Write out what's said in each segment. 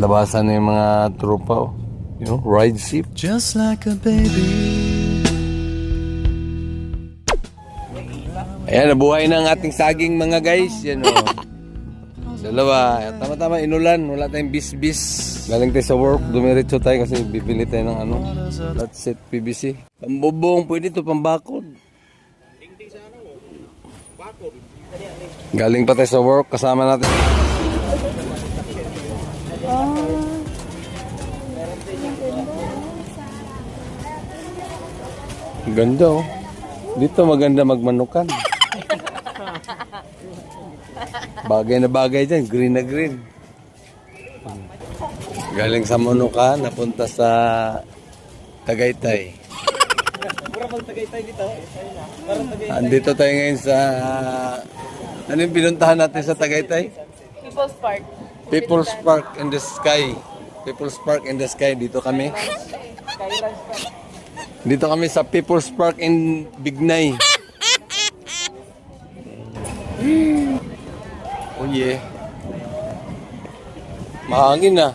labasan na yung mga tropa, oh. You know, ride ship. Just like a baby. Ayan, nabuhay na ang ating saging mga guys. Yan, oh. Dalawa. Tama-tama, inulan. Wala tayong bis-bis. Galing tayo sa work. Dumiretso tayo kasi bibili tayo ng ano. Let's set PVC. Pambubong. Pwede ito, pambakod. Galing pa tayo sa work. Kasama natin. Ganda, oh. Dito maganda magmanukan. Bagay na bagay dyan, green na green. Galing sa Manukan, napunta sa Tagaytay. Andito tayo ngayon sa... Ano yung pinuntahan natin sa Tagaytay? People's Park. People's Park in the Sky. People's Park in the Sky. Dito kami. Dito kami sa People's Park in Bignay. Oh yeah. Mahangin na.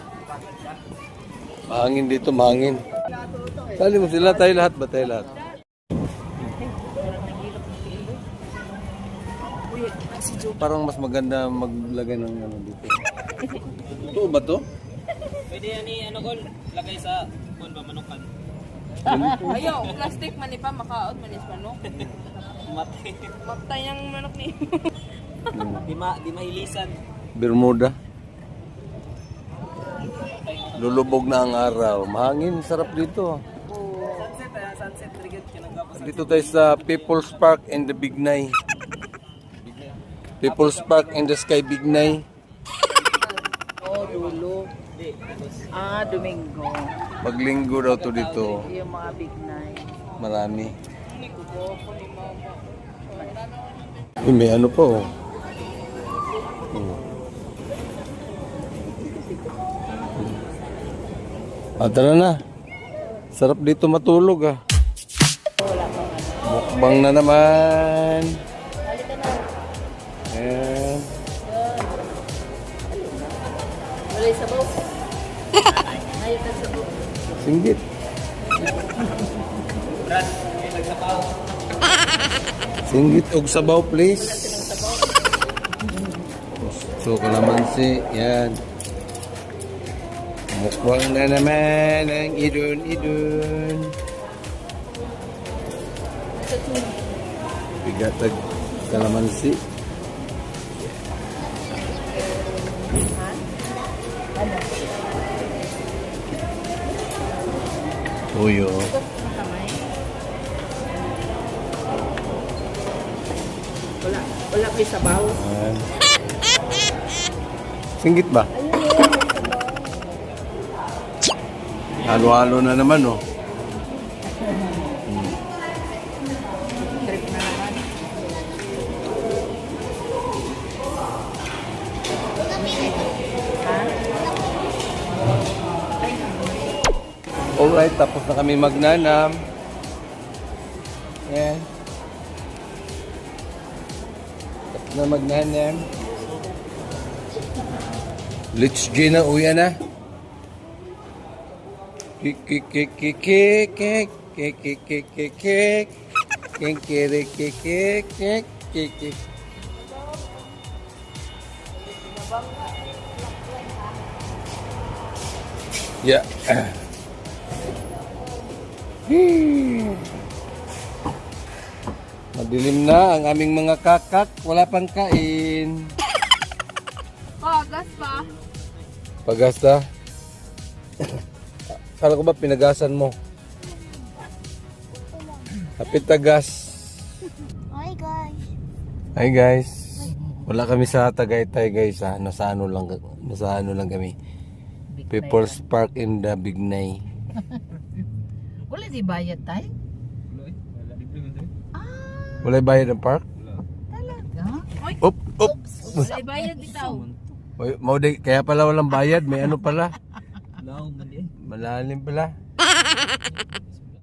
Mahangin dito, mahangin. Sali mo sila, tayo lahat ba tayo lahat? Parang mas maganda maglagay ng ano dito. Totoo ba to? Pwede yan ano gol, lagay sa kung ba manukan. Ayaw, plastic man pa, makaot man is manok. Matay. Matay ang manok ni. Di mailisan. Bermuda. Lulubog na ang araw. Mahangin, sarap dito. Sunset trigger kinagapos. Dito tayo sa People's Park in the Bignay. People's Park in the Sky Bignay. Oh, dulo. Domingo. Maglinggo daw to dito. Yung mga big night. Marami. Uy, may ano pa, oh. Tara na. Sarap dito matulog, ah. Mukbang na naman. Ayan. Walay sabaw. Ngayon ka sabaw. Singgit. Brad, may nagsapaw. Singgit og sabaw, please. So, kalamansi. Yan. Mukbang na naman ang idun-idun. Bigatag kalamansi. Tuyo. Wala may sabaw. Ayan. Singgit ba? Halo-halo na naman, oh. Trip na naman. Alright, tapos na kami magnanam. Ayan. Tapos na magnanam. Let's go na, uya na. Kik kik kik kik kik kik kik kik kik kik kik kik kik kik kik kik kik kik. Ya. Madilim na ang aming mga kakak, wala pang kain. Gas pa. Pagasta. Kala ko ba pinagasan mo? Hapit tagas. Hi guys. Hi guys. Wala kami sa Tagaytay guys, ha. Nasa ano lang kami. People's Park in the Bignay. Wala di bayad tayo? Wala bayad ng park? Talaga? Up, up. Wala bayad bitaw. Kaya pala walang bayad, may ano pala. Lao man eh. Malalim pala.